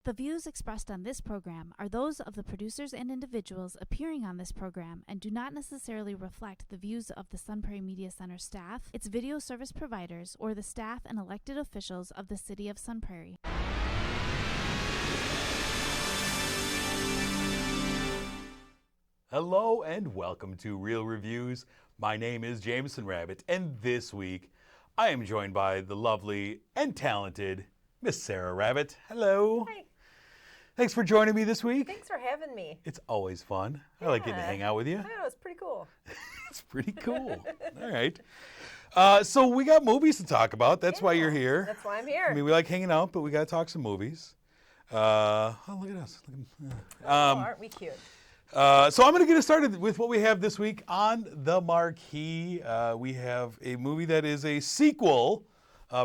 The views expressed on this program are those of the producers and individuals appearing on this program and do not necessarily reflect the views of the Sun Prairie Media Center staff, its video service providers, or the staff and elected officials of the City of Sun Prairie. Hello and welcome to Real Reviews. My name is Jameson Rabbitt, and this week I am joined by the lovely and talented Miss Sarah Rabbitt. Hello. Hi. Thanks for joining me this week. Thanks for having me. It's always fun. I like getting to hang out with you. I know, it's pretty cool. It's pretty cool. All right. So we got movies to talk about. That's why you're here. That's why I'm here. I mean, we like hanging out, but we got to talk some movies. Oh, look at us. Aren't we cute? So I'm going to get us started with what we have this week on the marquee. We have a movie that is a sequel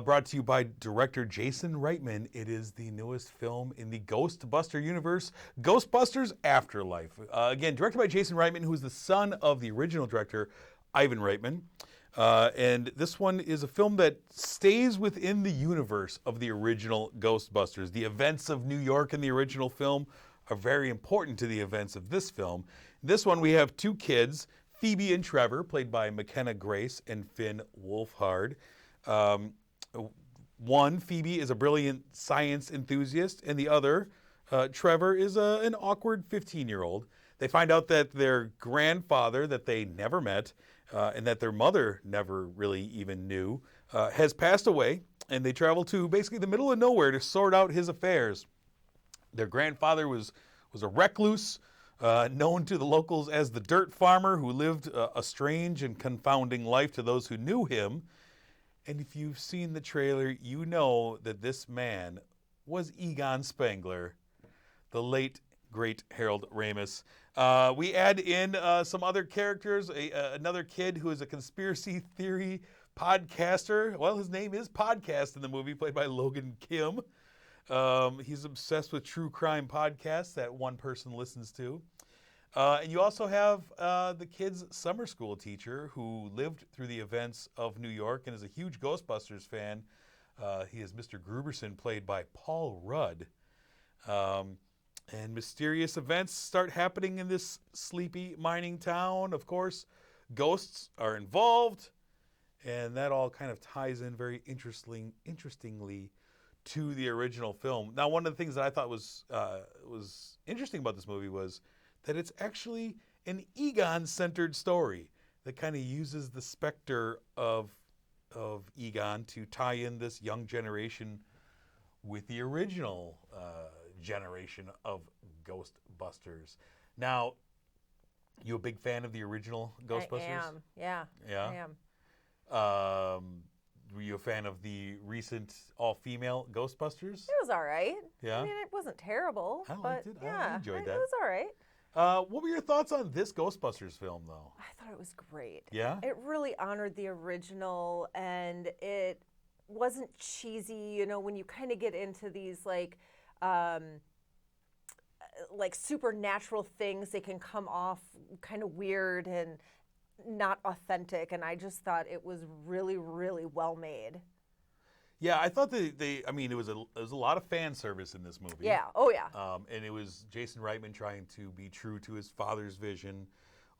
brought to you by director Jason Reitman. It is the newest film in the Ghostbuster universe, Ghostbusters Afterlife. Again, directed by Jason Reitman, who is the son of the original director, Ivan Reitman. And this one is a film that stays within the universe of the original Ghostbusters. The events of New York in the original film are very important to the events of this film. This one, we have two kids, Phoebe and Trevor, played by McKenna Grace and Finn Wolfhard. One, Phoebe, is a brilliant science enthusiast, and the other, Trevor, is an awkward 15-year-old. They find out that their grandfather, that they never met, and that their mother never really even knew, has passed away, and they travel to basically the middle of nowhere to sort out his affairs. Their grandfather was a recluse, known to the locals as the dirt farmer, who lived a strange and confounding life to those who knew him. And if you've seen the trailer, you know that this man was Egon Spengler, the late, great Harold Ramis. We add in some other characters, another kid who is a conspiracy theory podcaster. Well, his name is Podcast in the movie, played by Logan Kim. He's obsessed with true crime podcasts that one person listens to. And you also have the kid's summer school teacher who lived through the events of New York and is a huge Ghostbusters fan. He is Mr. Gruberson, played by Paul Rudd. And mysterious events start happening in this sleepy mining town. Of course, ghosts are involved, and that all kind of ties in very interestingly to the original film. Now, one of the things that I thought was interesting about this movie was that it's actually an Egon-centered story that kind of uses the specter of Egon to tie in this young generation with the original generation of Ghostbusters. Now, you a big fan of the original Ghostbusters? I am, yeah. I am. Were you a fan of the recent all-female Ghostbusters? It was all right. Yeah? I mean, it wasn't terrible. I liked it. Yeah, I enjoyed that. It was all right. What were your thoughts on this Ghostbusters film, though? I thought it was great. Yeah? It really honored the original, and it wasn't cheesy. You know, when you kind of get into these, like supernatural things, they can come off kind of weird and not authentic, and I just thought it was really, really well made. Yeah, I thought it was a lot of fan service in this movie. Yeah, oh yeah. And it was Jason Reitman trying to be true to his father's vision,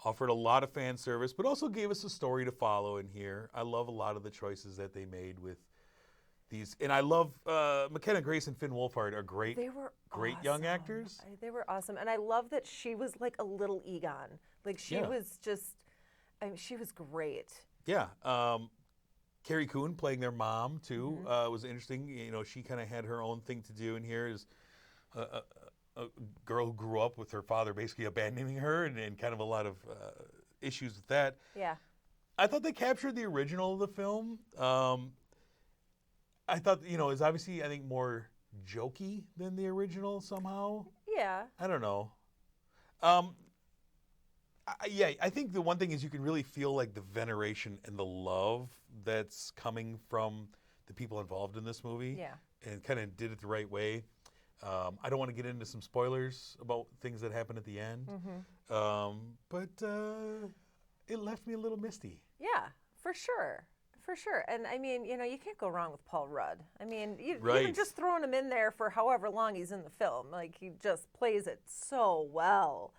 offered a lot of fan service, but also gave us a story to follow in here. I love a lot of the choices that they made with these, and I love McKenna Grace and Finn Wolfhard are great. They were great awesome. young actors. They were awesome, and I love that she was like a little Egon. Like she was just. I mean, she was great. Yeah. Carrie Coon playing their mom, too, was interesting. You know, she kind of had her own thing to do in here. Is a girl who grew up with her father basically abandoning her and kind of a lot of issues with that. Yeah. I thought they captured the original of the film. I thought, it was obviously, I think, more jokey than the original somehow. Yeah. I don't know. I think the one thing is you can really feel like the veneration and the love that's coming from the people involved in this movie. Yeah. And kind of did it the right way. I don't want to get into some spoilers about things that happen at the end. Mm-hmm. But it left me a little misty. Yeah, for sure. for sure. And I mean, you know, you can't go wrong with Paul Rudd. I mean, Right. even just throwing him in there for however long he's in the film, like he just plays it so well.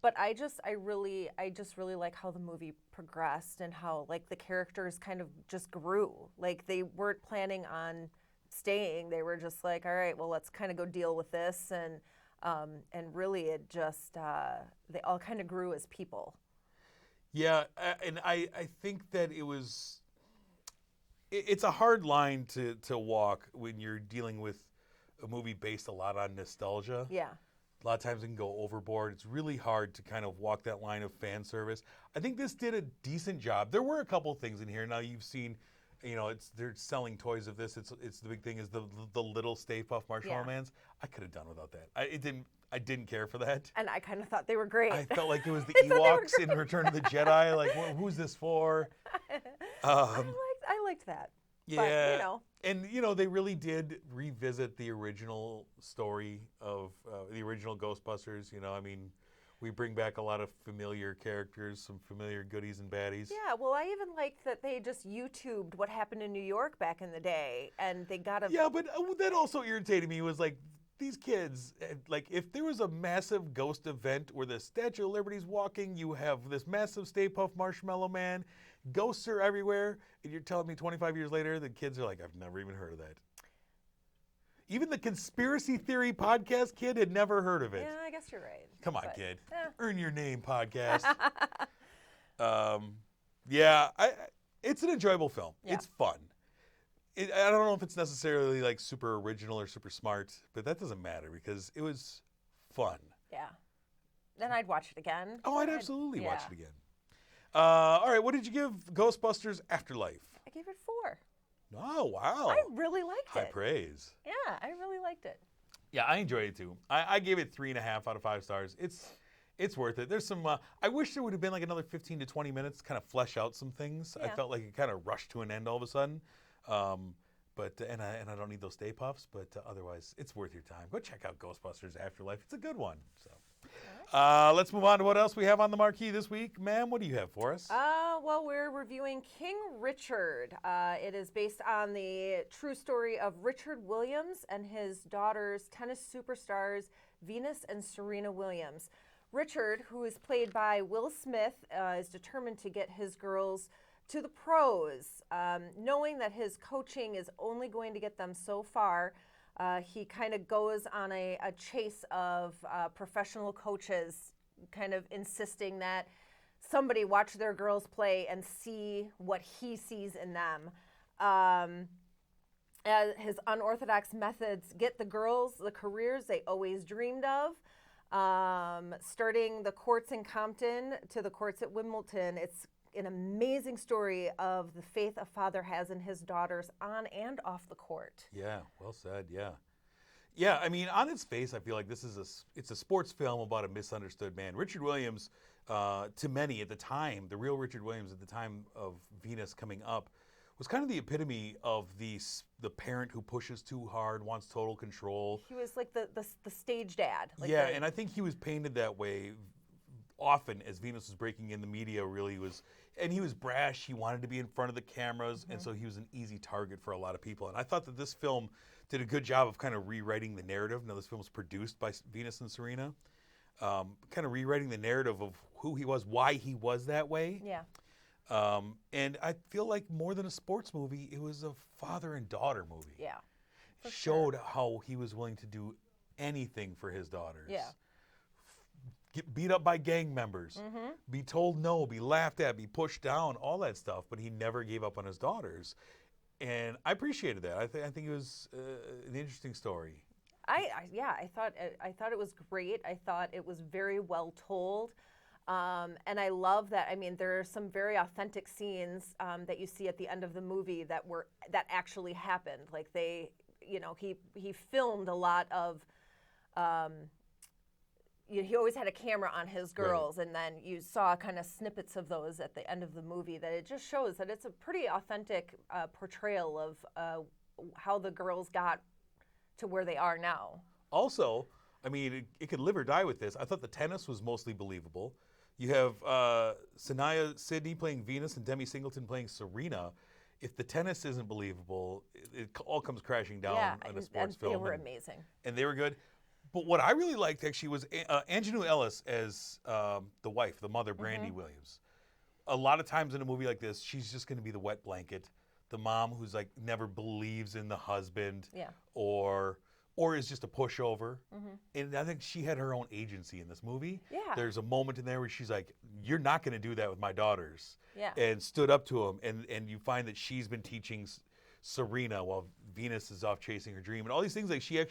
But I just really like how the movie progressed and how like the characters kind of just grew. Like they weren't planning on staying. They were just like, all right, well, let's kind of go deal with this. And really it just, they all kind of grew as people. Yeah, and I think that it's a hard line to walk when you're dealing with a movie based a lot on nostalgia. Yeah. A lot of times it can go overboard. It's really hard to kind of walk that line of fan service. I think this did a decent job. There were a couple things in here. Now you've seen, you know, they're selling toys of this. It's the big thing is the little Stay Puft Marshmallow Mans. I could have done without that. I didn't care for that. And I kind of thought they were great. I felt like it was the Ewoks in Return of the Jedi. Like, who's this for? I liked that. Yeah. But, you know. And, you know, they really did revisit the original story of the original Ghostbusters. You know, I mean, we bring back a lot of familiar characters, some familiar goodies and baddies. Yeah, well, I even liked that they just YouTubed what happened in New York back in the day, and they got a... Yeah, but that also irritated me was like, these kids, like, if there was a massive ghost event where the Statue of Liberty's walking, you have this massive Stay Puft Marshmallow Man, ghosts are everywhere, and you're telling me 25 years later, the kids are like, I've never even heard of that. Even the conspiracy theory podcast kid had never heard of it. Yeah, I guess you're right. Come on, But, kid. eh. Earn your name, podcast. Yeah, it's an enjoyable film. Yeah. It's fun. I don't know if it's necessarily like super original or super smart, but that doesn't matter because it was fun. Yeah. Then I'd watch it again. Oh, I'd absolutely watch yeah. it again. All right, what did you give Ghostbusters Afterlife? I gave it 4. Oh, wow. I really liked High it. praise. Yeah, I really liked it. Yeah, I enjoyed it too. I gave it 3.5 out of 5 stars. It's worth it. There's some. I wish there would have been like another 15 to 20 minutes to kind of flesh out some things. I Yeah. felt like it kind of rushed to an end all of a sudden. But I don't need those Stay Puffs. But otherwise, it's worth your time. Go check out Ghostbusters Afterlife. It's a good one. So, let's move on to what else we have on the marquee this week, ma'am. What do you have for us? Well, we're reviewing King Richard. It is based on the true story of Richard Williams and his daughters, tennis superstars Venus and Serena Williams. Richard, who is played by Will Smith, is determined to get his girls to the pros, knowing that his coaching is only going to get them so far. He kind of goes on a chase of professional coaches, kind of insisting that somebody watch their girls play and see what he sees in them. His unorthodox methods get the girls the careers they always dreamed of. Starting the courts in Compton to the courts at Wimbledon, it's an amazing story of the faith a father has in his daughters on and off the court. Yeah, well said. Yeah. Yeah, I mean, on its face, I feel like it's a sports film about a misunderstood man. Richard Williams, to many at the time, the real Richard Williams at the time of Venus coming up, was kind of the epitome of the parent who pushes too hard, wants total control. He was like the stage dad. Like yeah, and I think he was painted that way often as Venus was breaking in. The media really was, and he was brash. He wanted to be in front of the cameras, and so he was an easy target for a lot of people. And I thought that this film did a good job of kind of rewriting the narrative. Now, this film was produced by Venus and Serena, kind of rewriting the narrative of who he was, why he was that way. Yeah. And I feel like more than a sports movie, it was a father and daughter movie. Yeah. Showed how he was willing to do anything for his daughters. Yeah. Get beat up by gang members, be told no, be laughed at, be pushed down, all that stuff. But he never gave up on his daughters, and I appreciated that. I think it was an interesting story. I thought it was great. I thought it was very well told. And I love that. I mean, there are some very authentic scenes that you see at the end of the movie that actually happened. Like he filmed a lot of. He always had a camera on his girls, right. And then you saw kind of snippets of those at the end of the movie. That it just shows that it's a pretty authentic portrayal of how the girls got to where they are now. Also, I mean, it could live or die with this. I thought the tennis was mostly believable. You have Sanaya Sidney playing Venus and Demi Singleton playing Serena. If the tennis isn't believable, it all comes crashing down in a sports film. They were amazing. And they were good. But what I really liked actually was Angelou Ellis as the wife, the mother, Brandy Williams. A lot of times in a movie like this, she's just going to be the wet blanket, the mom who's like never believes in the husband, or is just a pushover. And I think she had her own agency in this movie. Yeah. There's a moment in there where she's like, "You're not going to do that with my daughters," and stood up to him. And you find that she's been teaching Serena while Venus is off chasing her dream, and all these things. Like she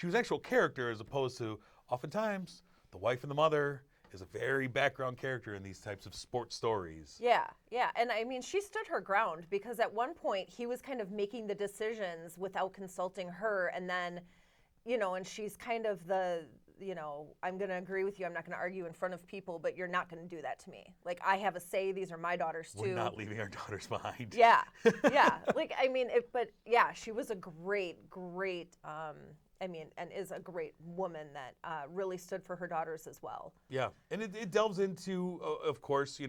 was actual character as opposed to oftentimes the wife and the mother is a very background character in these types of sports stories. Yeah. And I mean, she stood her ground because at one point he was kind of making the decisions without consulting her. And then, and she's kind of I'm going to agree with you. I'm not going to argue in front of people, but you're not going to do that to me. Like, I have a say. These are my daughters, too. We're not leaving our daughters behind. Yeah. Like, I mean, she was a great, and is a great woman that really stood for her daughters as well. Yeah. And it delves into, of course,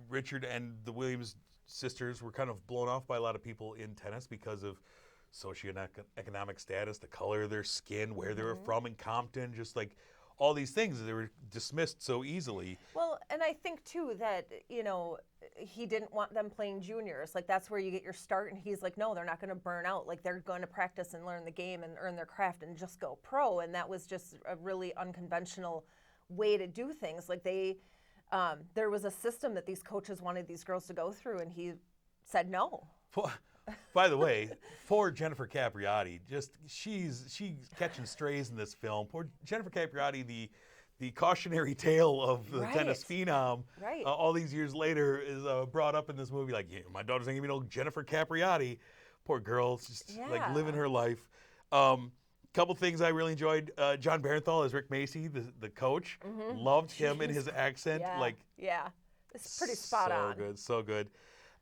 Richard and the Williams sisters were kind of blown off by a lot of people in tennis because of socioeconomic status, the color of their skin, where they were from in Compton, just like all these things. They were dismissed so easily. Well, and I think, too, that, he didn't want them playing juniors. Like, that's where you get your start. And he's like, no, they're not going to burn out. Like, they're going to practice and learn the game and earn their craft and just go pro. And that was just a really unconventional way to do things. Like, there was a system that these coaches wanted these girls to go through, and he said no. By the way, poor Jennifer Capriati, she's catching strays in this film. Poor Jennifer Capriati, the cautionary tale of the tennis phenom, all these years later is brought up in this movie. Like, my daughter's ain't gonna be no Jennifer Capriati. Poor girl, just like living her life. Couple things I really enjoyed. John Barenthal as Rick Macy, the coach. Loved him and his accent. It's pretty spot on. So good.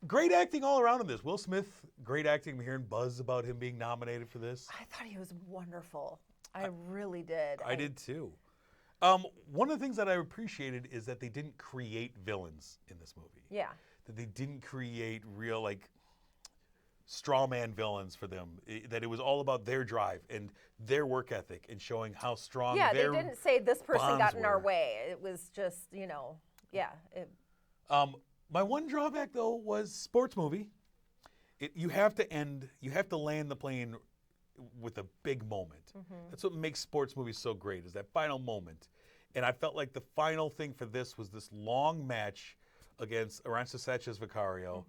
Great acting all around in this. Will Smith, great acting. I'm hearing buzz about him being nominated for this. I thought he was wonderful. I really did. I did too. One of the things that I appreciated is that they didn't create villains in this movie. Yeah. That they didn't create real, like, straw man villains for them. That it was all about their drive and their work ethic and showing how strong their they didn't say this person got in our were. way. It was just, My one drawback, though, was sports movie. You have to land the plane with a big moment. That's what makes sports movies so great, is that final moment. And I felt like the final thing for this was this long match against Aranza Sanchez Vicario.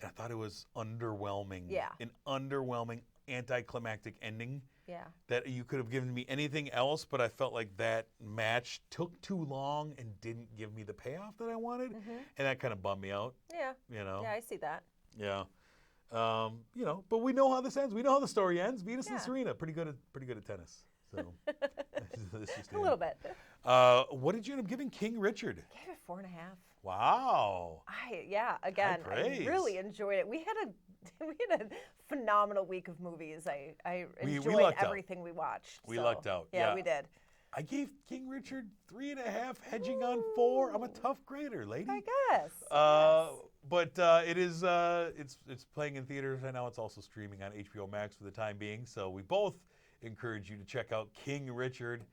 And I thought it was underwhelming. Yeah. An underwhelming, anticlimactic ending. Yeah. That you could have given me anything else, but I felt like that match took too long and didn't give me the payoff that I wanted. And that kind of bummed me out. Yeah. Yeah, I see that. Yeah. But we know how this ends. We know how the story ends. Venus and Serena, pretty good at tennis. So a little bit. What did you end up giving King Richard? I gave it 4.5. Wow. I really enjoyed it. We had a phenomenal week of movies. I enjoyed everything we watched. We lucked out. Yeah, we did. I gave King Richard 3.5, hedging on 4. I'm a tough grader, lady. I guess. But it is it's playing in theaters right now. It's also streaming on HBO Max for the time being. So we both encourage you to check out King Richard.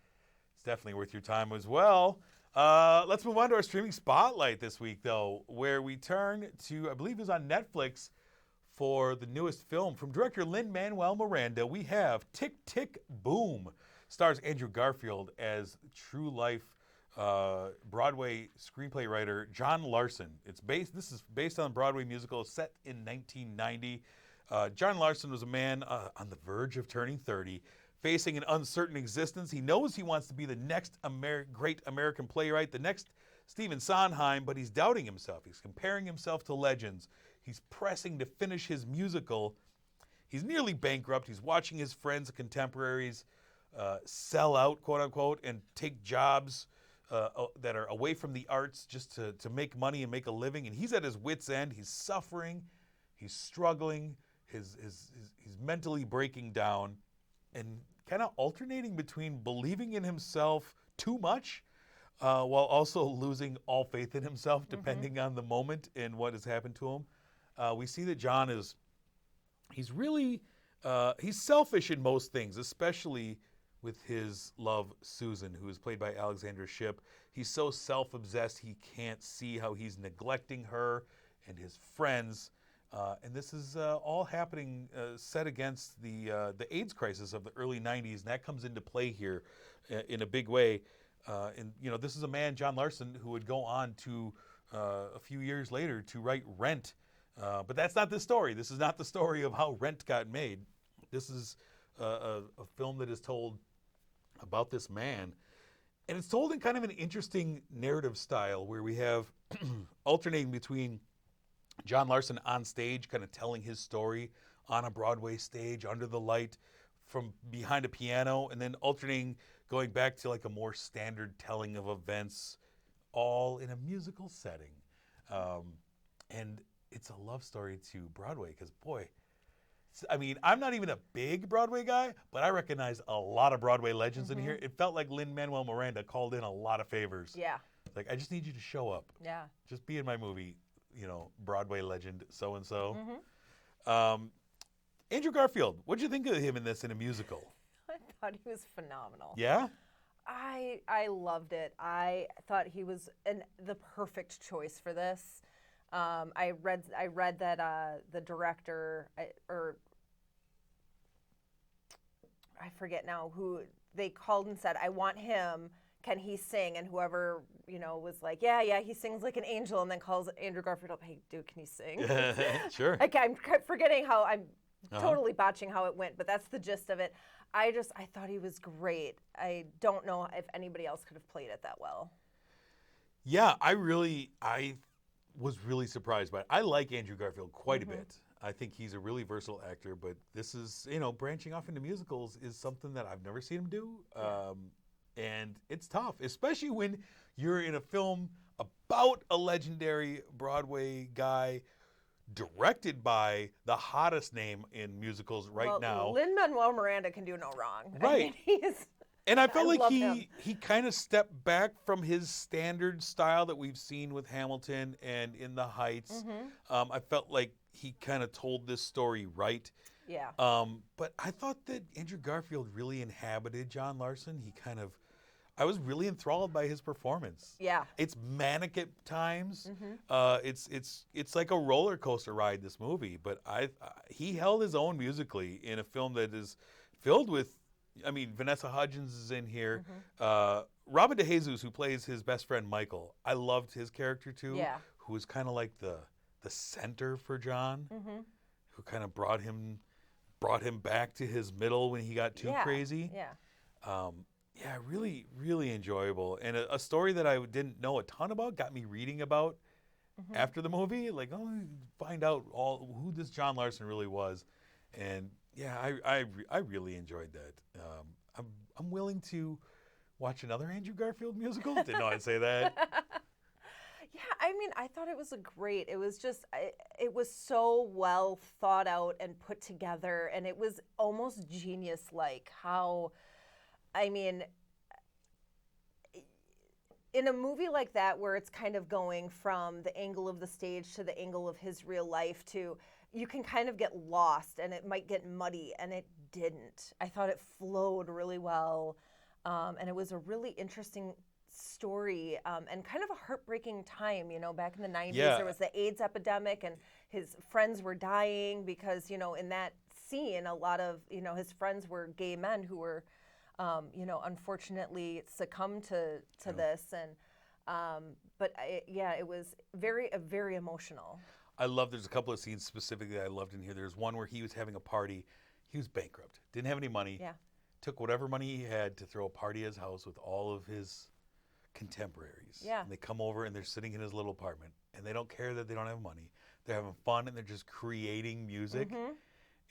It's definitely worth your time as well. Let's move on to our streaming spotlight this week, though, where we turn to, I believe it was on Netflix, for the newest film from director Lin-Manuel Miranda. We have Tick, Tick, Boom. Stars Andrew Garfield as true-life Broadway screenplay writer John Larson. This is based on a Broadway musical set in 1990. John Larson was a man on the verge of turning 30, facing an uncertain existence. He knows he wants to be the next great American playwright, the next Stephen Sondheim, but he's doubting himself. He's comparing himself to legends. He's pressing to finish his musical. He's nearly bankrupt. He's watching his friends and contemporaries sell out, quote unquote, and take jobs that are away from the arts just to make money and make a living. And he's at his wit's end. He's suffering. He's struggling. He's mentally breaking down and kind of alternating between believing in himself too much while also losing all faith in himself, depending on the moment and what has happened to him. We see that John he's really, he's selfish in most things, especially with his love, Susan, who is played by Alexandra Shipp. He's so self-obsessed, he can't see how he's neglecting her and his friends. And this is all happening set against the AIDS crisis of the early 90s, and that comes into play here in a big way. And, this is a man, John Larson, who would go on to, a few years later, to write Rent. But that's not the story. This is not the story of how Rent got made. This is a film that is told about this man. And it's told in kind of an interesting narrative style where we have alternating between John Larson on stage, kind of telling his story on a Broadway stage under the light from behind a piano, and then alternating going back to like a more standard telling of events, all in a musical setting. And it's a love story to Broadway because, boy, I mean, I'm not even a big Broadway guy, but I recognize a lot of Broadway legends in here. It felt like Lin-Manuel Miranda called in a lot of favors. Yeah. Like, I just need you to show up. Yeah. Just be in my movie, Broadway legend so-and-so. Andrew Garfield, what'd you think of him in this in a musical? I thought he was phenomenal. Yeah? I loved it. I thought he was the perfect choice for this. I read that the director, I forget now who they called and said, I want him. Can he sing? And whoever, was like, yeah, he sings like an angel, and then calls Andrew Garfield up, hey, dude, can you sing? Sure. I'm forgetting how I'm totally botching how it went, but that's the gist of it. I thought he was great. I don't know if anybody else could have played it that well. Yeah, I was really surprised by it. I like Andrew Garfield quite a bit. I think he's a really versatile actor, but this is, branching off into musicals is something that I've never seen him do. And it's tough, especially when you're in a film about a legendary Broadway guy directed by the hottest name in musicals now. Lin-Manuel Miranda can do no wrong. Right. And I felt like he kind of stepped back from his standard style that we've seen with Hamilton and In the Heights. I felt like he kind of told this story right. Yeah. But I thought that Andrew Garfield really inhabited John Larson. I was really enthralled by his performance. Yeah. It's manic at times. It's like a roller coaster ride, this movie. But he held his own musically in a film that is filled with, Vanessa Hudgens is in here. Robin DeJesus, who plays his best friend Michael, I loved his character too. Yeah. Who was kind of like the center for John, who kind of brought him back to his middle when he got too crazy. Yeah. Yeah, really, really enjoyable. And a story that I didn't know a ton about, got me reading about after the movie. Like, find out who this John Larson really was. And yeah, I really enjoyed that. I'm willing to watch another Andrew Garfield musical. Didn't know I'd say that. Yeah, I thought it was it was just, it was so well thought out and put together, and it was almost genius-like how, in a movie like that where it's kind of going from the angle of the stage to the angle of his real life you can kind of get lost and it might get muddy, and it didn't. I thought it flowed really well, and it was a really interesting story and kind of a heartbreaking time. Back in the 90s, there was the AIDS epidemic, and his friends were dying because, in that scene, a lot of, his friends were gay men who were, unfortunately succumbed to this. And, it was very emotional. There's a couple of scenes specifically that I loved in here. There's one where he was having a party. He was bankrupt, didn't have any money. Yeah. Took whatever money he had to throw a party at his house with all of his contemporaries. Yeah. And they come over and they're sitting in his little apartment, and they don't care that they don't have money. They're having fun, and they're just creating music.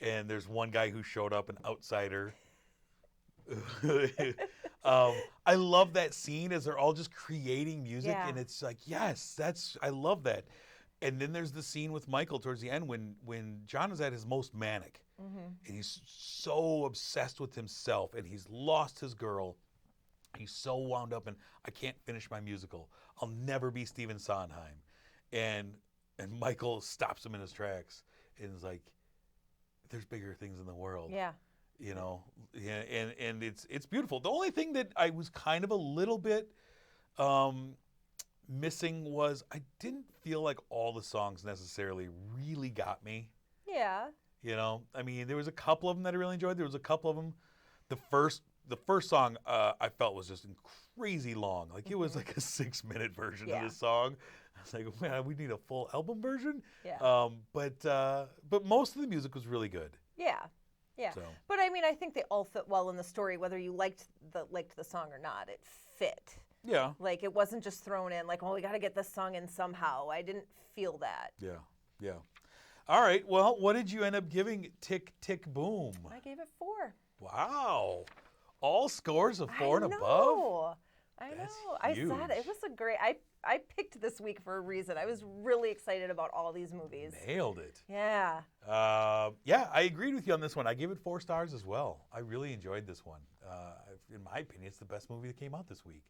And there's one guy who showed up, an outsider. I love that scene as they're all just creating music, and it's like, yes, I love that. And then there's the scene with Michael towards the end when John is at his most manic, and he's so obsessed with himself, and he's lost his girl, He's so wound up and I can't finish my musical. I'll never be Stephen Sondheim. And Michael stops him in his tracks and is like, there's bigger things in the world. Yeah. You know, yeah, and it's beautiful. The only thing that I was kind of a little bit missing was I didn't feel like all the songs necessarily really got me. Yeah. You know, I mean, there was a couple of them that I really enjoyed. There was a couple of them. The first song I felt was just crazy long. Like it was like a 6-minute version of this song. I was like, man, we need a full album version. Yeah. But most of the music was really good. Yeah. Yeah. So. But I mean, I think they all fit well in the story, whether you liked the song or not. It fit. Yeah. Like it wasn't just thrown in like, oh, we got to get this song in somehow. I didn't feel that. Yeah. Yeah. All right. Well, what did you end up giving Tick, Tick, Boom? I gave it 4. Wow. All scores of 4 and above? I know. That's huge. I said it was a great. I picked this week for a reason. I was really excited about all these movies. Nailed it. Yeah. Yeah, I agreed with you on this one. I gave it 4 stars as well. I really enjoyed this one. In my opinion, it's the best movie that came out this week.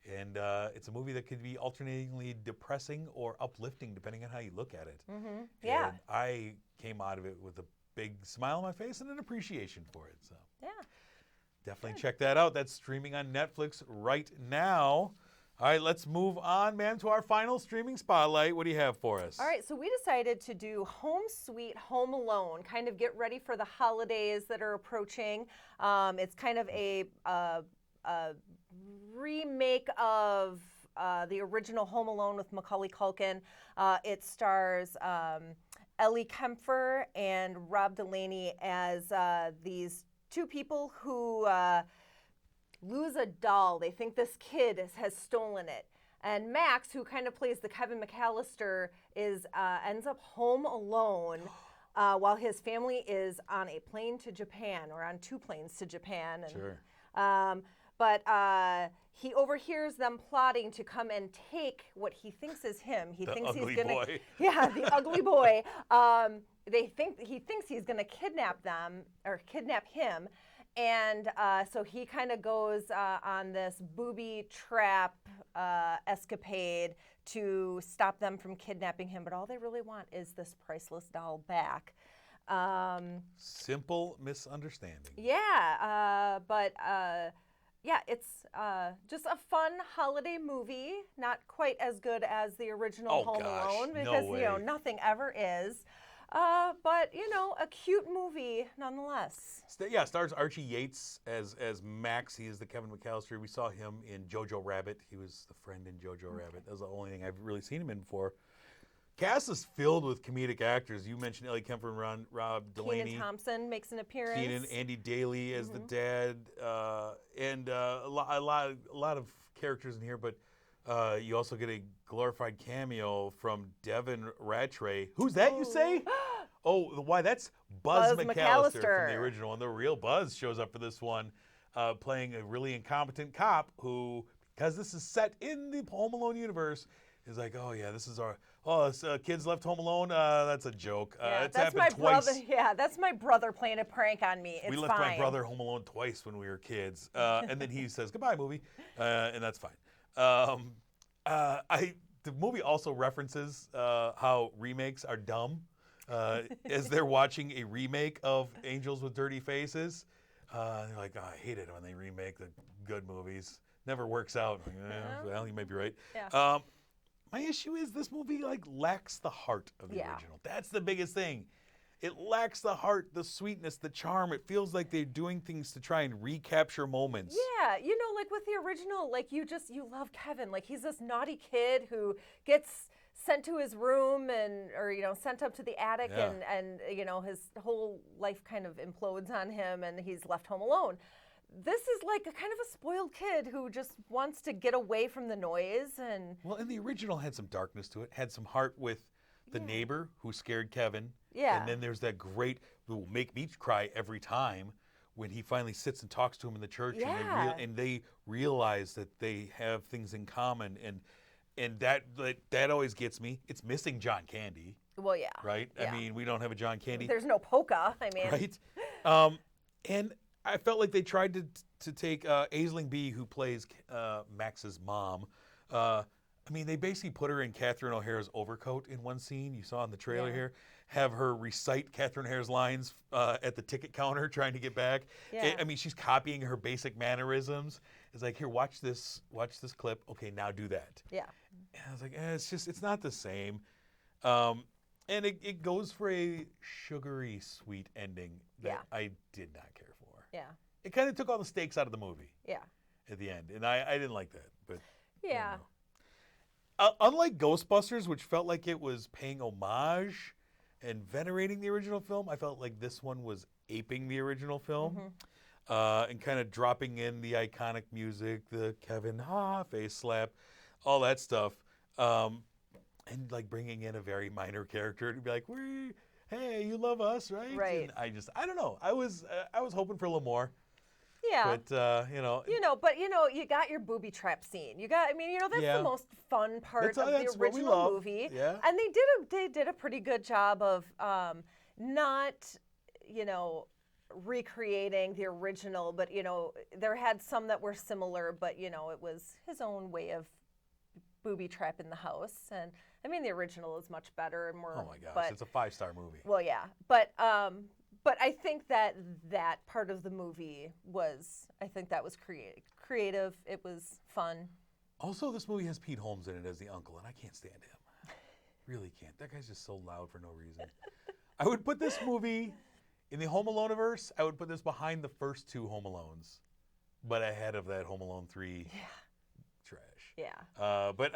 And it's a movie that could be alternatingly depressing or uplifting, depending on how you look at it. Mm-hmm. Yeah. And I came out of it with a big smile on my face and an appreciation for it. So Yeah. definitely check that out. That's streaming on Netflix right now. All right, let's move on, ma'am, to our final streaming spotlight. What do you have for us? All right, so we decided to do Home Sweet Home Alone, kind of get ready for the holidays that are approaching. It's kind of a remake of the original Home Alone with Macaulay Culkin. It stars Ellie Kemper and Rob Delaney as these 2 people who lose a doll. They think this kid has stolen it. And Max, who kind of plays the Kevin McAllister, ends up home alone while his family is on a plane to Japan, or on 2 planes to Japan. And, Sure. But he overhears them plotting to come and take what he thinks is him. He thinks he's gonna, boy. Yeah, the ugly boy. He thinks he's gonna kidnap them or kidnap him, and so he kind of goes on this booby trap escapade to stop them from kidnapping him. But all they really want is this priceless doll back. Simple misunderstanding. Yeah, yeah, it's just a fun holiday movie. Not quite as good as the original Home Alone because nothing ever is. But a cute movie nonetheless. Yeah, stars Archie Yates as Max. He is the Kevin McAllister. We saw him in Jojo Rabbit. He was the friend in Jojo Rabbit. That was the only thing I've really seen him in before. Cast is filled with comedic actors. You mentioned Ellie Kemper and Rob Delaney. Kenan Thompson makes an appearance. Kenan, Andy Daly as the dad, and a lot of characters in here. But you also get a glorified cameo from Devin Rattray. Who's that? You say? Oh, why? That's Buzz McAllister from the original one. The real Buzz shows up for this one, playing a really incompetent cop who, because this is set in the Home Alone universe, is like, oh yeah, this is our. Oh, kids left home alone. That's a joke. It's that's happened my twice. brother. Yeah, that's my brother playing a prank on me. It's we left my brother home alone twice when we were kids, and then he says goodbye, movie, and that's fine. The movie also references how remakes are dumb, as they're watching a remake of Angels with Dirty Faces. They're like, oh, I hate it when they remake the good movies. Never works out. Like, well, you may be right. Yeah. My issue is this movie lacks the heart of the original. That's the biggest thing. It lacks the heart, the sweetness, the charm. It feels like they're doing things to try and recapture moments. Yeah, like with the original, you love Kevin. Like he's this naughty kid who gets sent to his room or sent up to the attic and his whole life kind of implodes on him and he's left home alone. This is like a kind of a spoiled kid who just wants to get away from the noise and. Well, and the original had some darkness to it, had some heart with the neighbor who scared Kevin. Yeah. And then there's that great, who will make me cry every time, when he finally sits and talks to him in the church and they realize that they have things in common and that always gets me. It's missing John Candy. Well, yeah. Right? Yeah. I mean, we don't have a John Candy. There's no polka. I mean. Right? And I felt like they tried to take Aisling Bea, who plays Max's mom. I mean, they basically put her in Catherine O'Hara's overcoat in one scene. You saw in the trailer here. Have her recite Catherine O'Hara's lines at the ticket counter trying to get back. Yeah. I mean, she's copying her basic mannerisms. It's like, here, watch this clip. Okay, now do that. Yeah. And I was like, it's not the same. And it goes for a sugary, sweet ending that I did not care for. Yeah. It kind of took all the stakes out of the movie. Yeah. At the end, and I didn't like that. But Yeah. Unlike Ghostbusters, which felt like it was paying homage and venerating the original film, I felt like this one was aping the original film and kind of dropping in the iconic music, the Kevin face slap, all that stuff, and like bringing in a very minor character to be like, hey, you love us, right? Right. And I don't know. I was hoping for a little more. Yeah. But you got your booby trap scene. That's the most fun part of the what we original love. movie. Yeah. And they did a pretty good job of not, recreating the original, but there had some that were similar, but it was his own way of booby trap in the house. And I mean, the original is much better and more. Oh my gosh, it's a 5-star movie. Well, yeah, but I think that part of the movie was creative. It was fun. Also, this movie has Pete Holmes in it as the uncle, and I can't stand him. Really can't. That guy's just so loud for no reason. I would put this movie in the Home Alone-iverse. I would put this behind the first 2 Home Alones, but ahead of that Home Alone 3 trash. Yeah. But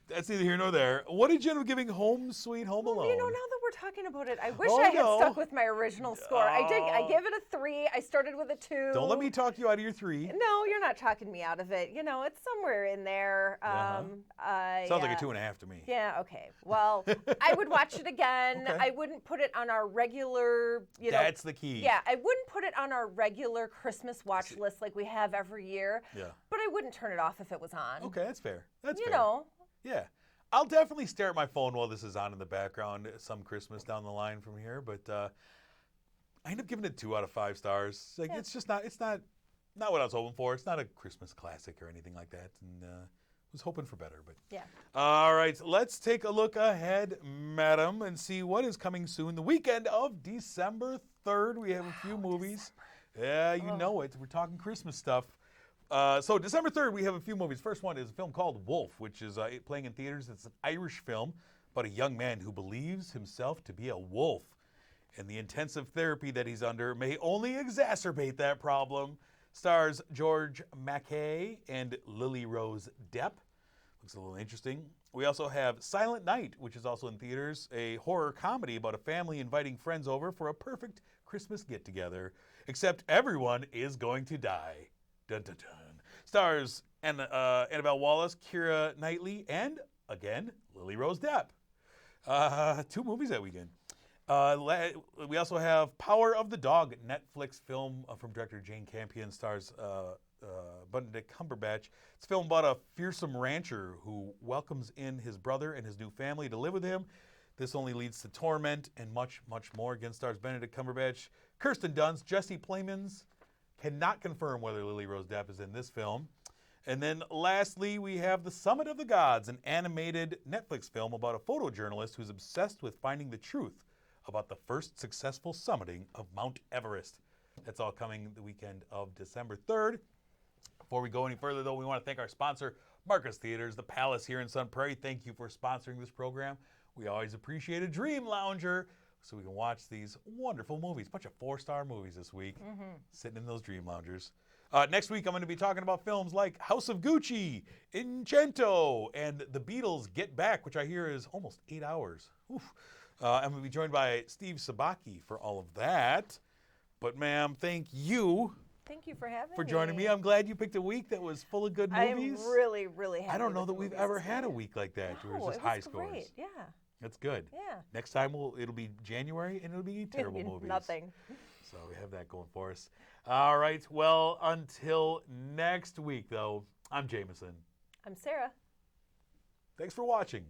that's neither here nor there. What did you end up giving Home Sweet Home Alone? Now that we're talking about it, I wish I had stuck with my original score. I did. I gave it a 3. I started with a 2. Don't let me talk you out of your 3. No, you're not talking me out of it. It's somewhere in there. Sounds like a 2.5 to me. Yeah, okay. Well, I would watch it again. Okay. I wouldn't put it on our regular, That's the key. Yeah, I wouldn't put it on our regular Christmas watch list like we have every year. Yeah. But I wouldn't turn it off if it was on. Okay, that's fair. That's fair. You know. Yeah. I'll definitely stare at my phone while this is on in the background some Christmas down the line from here, but I end up giving it 2 out of 5 stars. Like it's just not what I was hoping for. It's not a Christmas classic or anything like that, and was hoping for better, but yeah. All right, let's take a look ahead, madam, and see what is coming soon. The weekend of December 3rd, we have a few movies. December. Yeah, you know it. We're talking Christmas stuff. So December 3rd, we have a few movies. First one is a film called Wolf, which is playing in theaters. It's an Irish film about a young man who believes himself to be a wolf. And the intensive therapy that he's under may only exacerbate that problem. Stars George Mackay and Lily Rose Depp. Looks a little interesting. We also have Silent Night, which is also in theaters, a horror comedy about a family inviting friends over for a perfect Christmas get-together. Except everyone is going to die. Dun, dun, dun. Stars Annabelle Wallis, Keira Knightley, and, again, Lily Rose Depp. 2 movies that weekend. We also have Power of the Dog, Netflix film from director Jane Campion, stars Benedict Cumberbatch. It's a film about a fearsome rancher who welcomes in his brother and his new family to live with him. This only leads to torment and much, much more. Again, stars Benedict Cumberbatch, Kirsten Dunst, Jesse Plemons. Cannot confirm whether Lily Rose Depp is in this film. And then lastly, we have The Summit of the Gods, an animated Netflix film about a photojournalist who's obsessed with finding the truth about the first successful summiting of Mount Everest. That's all coming the weekend of December 3rd. Before we go any further, though, we want to thank our sponsor, Marcus Theaters, the Palace here in Sun Prairie. Thank you for sponsoring this program. We always appreciate a Dream Lounger so we can watch these wonderful movies. Bunch of 4-star movies this week, sitting in those Dream Loungers. Next week, I'm going to be talking about films like House of Gucci, Incento, and The Beatles Get Back, which I hear is almost 8 hours. Oof. I'm going to be joined by Steve Sabaki for all of that. But, ma'am, thank you. Thank you for having me. For joining me. I'm glad you picked a week that was full of good movies. I'm really, really happy. I don't know with that the we've movies ever this had a year. week like that where No, it's just it high was scores. great. Yeah. That's good. Yeah. Next time it'll be January and it'll be terrible movies. Nothing. So we have that going for us. All right. Well, until next week, though, I'm Jameson. I'm Sarah. Thanks for watching.